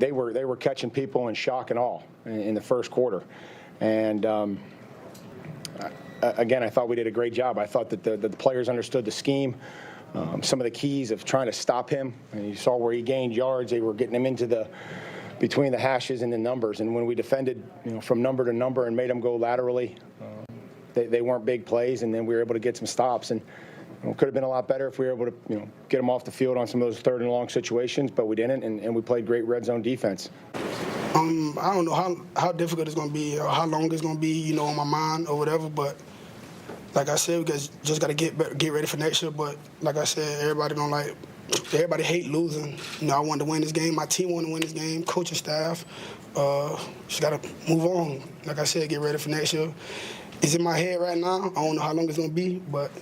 They were catching people in shock and awe in the first quarter. And again, I thought we did a great job. I thought that the players understood the scheme, some of the keys of trying to stop him. And you saw where he gained yards. They were getting him into between the hashes and the numbers. And when we defended, from number to number and made them go laterally, they weren't big plays. And then we were able to get some stops. And could have been a lot better if we were able to, get them off the field on some of those third and long situations, but we didn't. And we played great red zone defense. I don't know how difficult it's going to be or how long it's going to be, on my mind or whatever. But like I said, we just got to get ready for next year. But like I said, everybody hate losing. I wanted to win this game. My team wanted to win this game. Coaching staff, just got to move on. Like I said, get ready for next year. It's in my head right now. I don't know how long it's going to be, but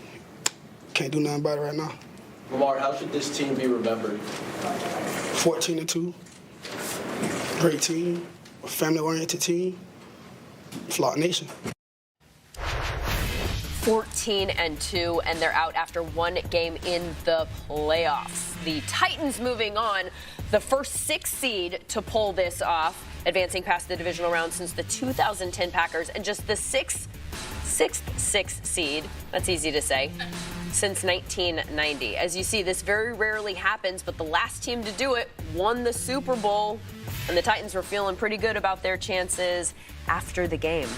can't do nothing about it right now. Lamar, how should this team be remembered? 14-2. Great team, a family-oriented team, Flock Nation. 14-2, and they're out after one game in the playoffs. The Titans moving on, the first 6 seed to pull this off, advancing past the divisional round since the 2010 Packers, and just the sixth seed, that's easy to say, since 1990. As you see, this very rarely happens, but the last team to do it won the Super Bowl, and the Titans were feeling pretty good about their chances after the game.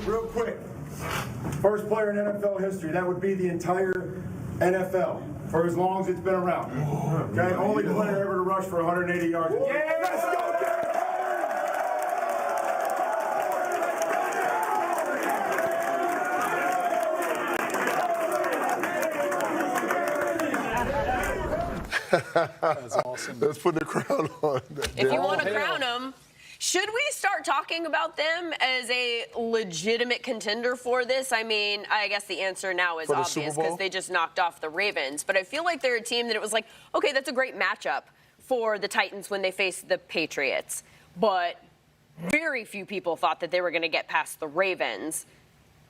Real quick, first player in NFL history, that would be the entire NFL for as long as it's been around. Okay, only player ever to rush for 180 yards. Yeah, let's go! That's awesome. Let's put the crown on. If you want to crown them, should we start talking about them as a legitimate contender for this? I mean, I guess the answer now is obvious because they just knocked off the Ravens. But I feel like they're a team that it was like, okay, that's a great matchup for the Titans when they face the Patriots. But very few people thought that they were going to get past the Ravens.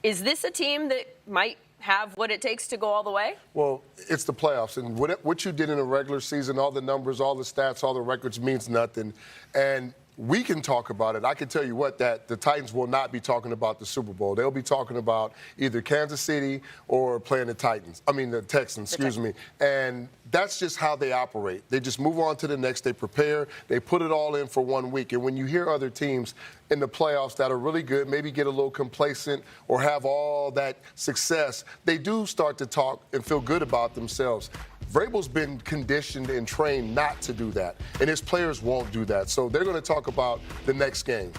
Is this a team that might have what it takes to go all the way? Well, it's the playoffs, and what you did in a regular season, all the numbers, all the stats, all the records means nothing. And we can talk about it. I can tell you what, that the Titans will not be talking about the Super Bowl. They'll be talking about either Kansas City or playing the Texans, excuse me. And that's just how they operate. They just move on to the next. They prepare. They put it all in for 1 week. And when you hear other teams in the playoffs that are really good, maybe get a little complacent or have all that success, they do start to talk and feel good about themselves. Vrabel's been conditioned and trained not to do that, and his players won't do that. So they're going to talk about the next game.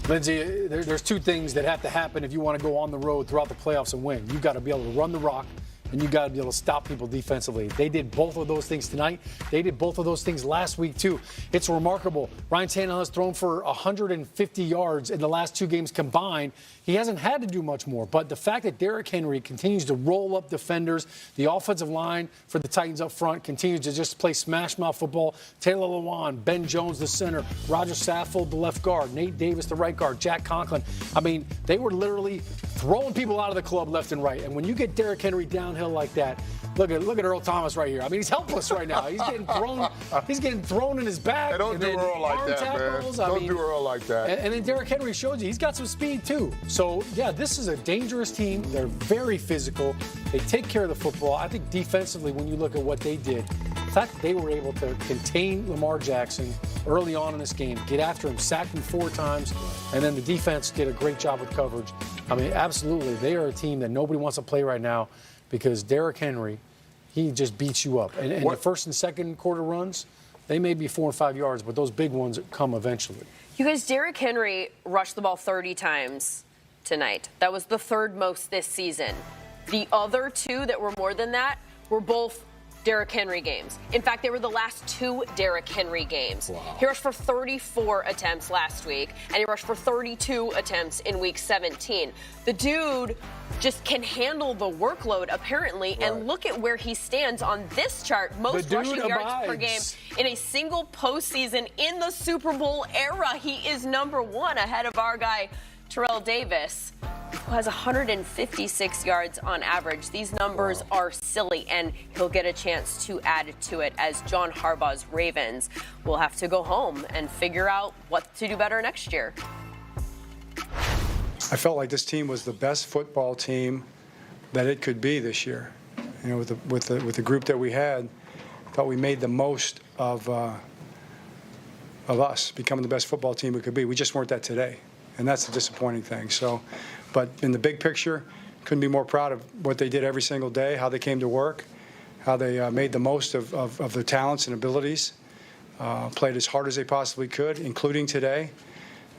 Lindsay, there's 2 things that have to happen if you want to go on the road throughout the playoffs and win. You've got to be able to run the rock, and you got to be able to stop people defensively. They did both of those things tonight. They did both of those things last week, too. It's remarkable. Ryan Tannehill has thrown for 150 yards in the last 2 games combined. He hasn't had to do much more. But the fact that Derrick Henry continues to roll up defenders, the offensive line for the Titans up front continues to just play smash-mouth football. Taylor Lewan, Ben Jones, the center, Roger Saffold, the left guard, Nate Davis, the right guard, Jack Conklin. I mean, they were literally throwing people out of the club left and right. And when you get Derrick Henry downhill like that, look at Earl Thomas right here. I mean, he's helpless right now. He's getting thrown. He's getting thrown in his back. Hey, don't do Earl like that, tackles. man. Don't do Earl like that. And then Derrick Henry shows you he's got some speed too. So yeah, this is a dangerous team. They're very physical. They take care of the football. I think defensively, when you look at what they did, the fact that they were able to contain Lamar Jackson early on in this game, get after him, sack him 4 times, and then the defense did a great job with coverage. I mean, absolutely, they are a team that nobody wants to play right now because Derrick Henry, he just beats you up. And the first and second quarter runs, they may be 4 and 5 yards, but those big ones come eventually. You guys, Derrick Henry rushed the ball 30 times tonight. That was the 3rd most this season. The other 2 that were more than that were both Derrick Henry games. In fact, they were the last 2 Derrick Henry games. Wow. He rushed for 34 attempts last week, and he rushed for 32 attempts in week 17. The dude just can handle the workload, apparently, right. And look at where he stands on this chart. Most rushing yards per game in a single postseason in the Super Bowl era. He is number 1 ahead of our guy, Terrell Davis. who has 156 yards on average. These numbers are silly, and he'll get a chance to add to it as John Harbaugh's Ravens will have to go home and figure out what to do better next year. I felt like this team was the best football team that it could be this year. You know, with the group that we had, I thought we made the most of us becoming the best football team we could be. We just weren't that today, and that's the disappointing thing. So, but in the big picture, couldn't be more proud of what they did every single day, how they came to work, how they made the most of their talents and abilities, played as hard as they possibly could, including today.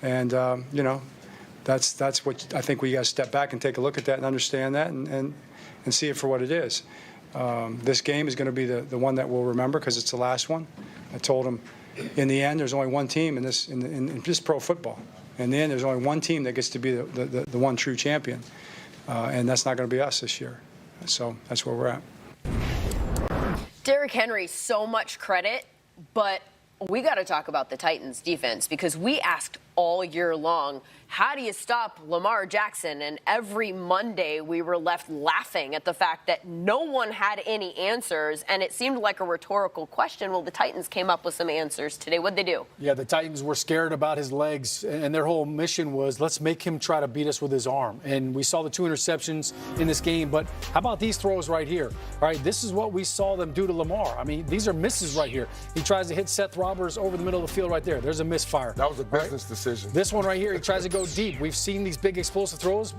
And you know, that's what I think we got to step back and take a look at that and understand that and see it for what it is. This game is going to be the one that we'll remember because it's the last one. I told them, in the end, there's only one team in this pro football. In the end, there's only one team that gets to be the one true champion, and that's not going to be us this year. So that's where we're at. Derrick Henry, so much credit, but we got to talk about the Titans' defense because we asked all year long, how do you stop Lamar Jackson? And every Monday we were left laughing at the fact that no one had any answers, and it seemed like a rhetorical question. Well, the Titans came up with some answers today. What'd they do? Yeah, the Titans were scared about his legs, and their whole mission was let's make him try to beat us with his arm. And we saw the 2 interceptions in this game, but how about these throws right here? All right, this is what we saw them do to Lamar. I mean, these are misses right here. He tries to hit Seth Roberts over the middle of the field right there. There's a misfire. That was a business decision. This one right here, he tries to go deep. We've seen these big explosive throws.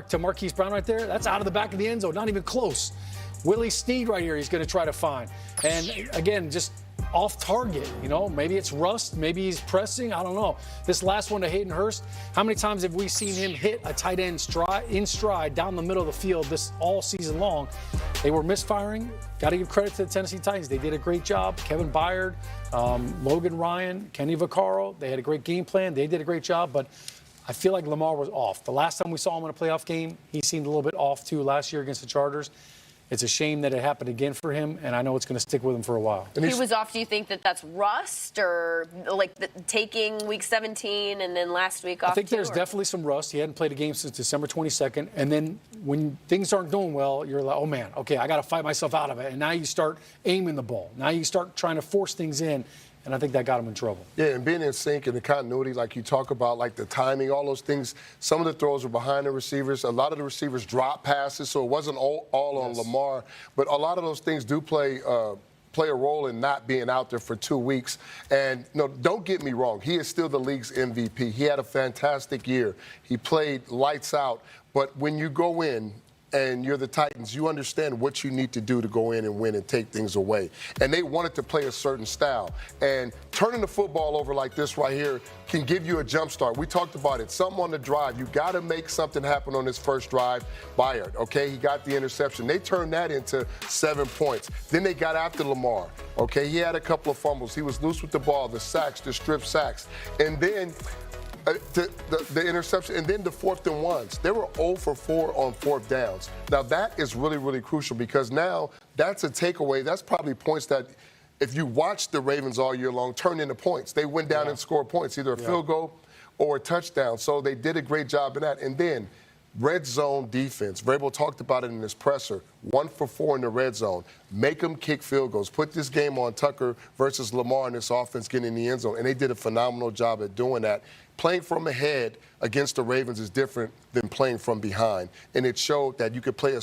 To Marquise Brown right there. That's out of the back of the end zone, not even close. Willie Snead right here, he's going to try to find. And again, just off target. You know, maybe it's rust, maybe he's pressing. I don't know. This last one to Hayden Hurst. How many times have we seen him hit a tight end in stride down the middle of the field this all season long? They were misfiring. Got to give credit to the Tennessee Titans. They did a great job. Kevin Byard, Logan Ryan, Kenny Vaccaro. They had a great game plan. They did a great job, but I feel like Lamar was off. The last time we saw him in a playoff game, he seemed a little bit off too last year against the Chargers. It's a shame that it happened again for him, and I know it's going to stick with him for a while. He was off. Do you think that that's rust or like taking week 17 and then last week off? I think there's definitely some rust. He hadn't played a game since December 22nd. And then when things aren't going well, you're like, oh, man, okay, I got to fight myself out of it. And now you start aiming the ball. Now you start trying to force things in. And I think that got him in trouble. Yeah, and being in sync and the continuity, like you talk about, like the timing, all those things. Some of the throws were behind the receivers. A lot of the receivers dropped passes, so it wasn't all on Lamar. But a lot of those things do play a role in not being out there for 2 weeks. And no, don't get me wrong. He is still the league's MVP. He had a fantastic year. He played lights out. But when you go in and you're the Titans, you understand what you need to do to go in and win and take things away. And they wanted to play a certain style. And turning the football over like this right here can give you a jump start. We talked about it. Something on the drive. You got to make something happen on this first drive. Byard, okay? He got the interception. They turned that into 7 points. Then they got after Lamar, okay? He had a couple of fumbles. He was loose with the ball, the sacks, the strip sacks. And then the interception, and then the 4th and 1s. They were 0 for 4 on 4th downs. Now, that is really, really crucial because now that's a takeaway. That's probably points that, if you watch the Ravens all year long, turn into points. They went down and scored points, either a field goal or a touchdown. So they did a great job in that. And then red zone defense. Vrabel talked about it in his presser. 1 for 4 in the red zone. Make them kick field goals. Put this game on Tucker versus Lamar in this offense getting in the end zone. And they did a phenomenal job at doing that. Playing from ahead against the Ravens is different than playing from behind. And it showed that you could play a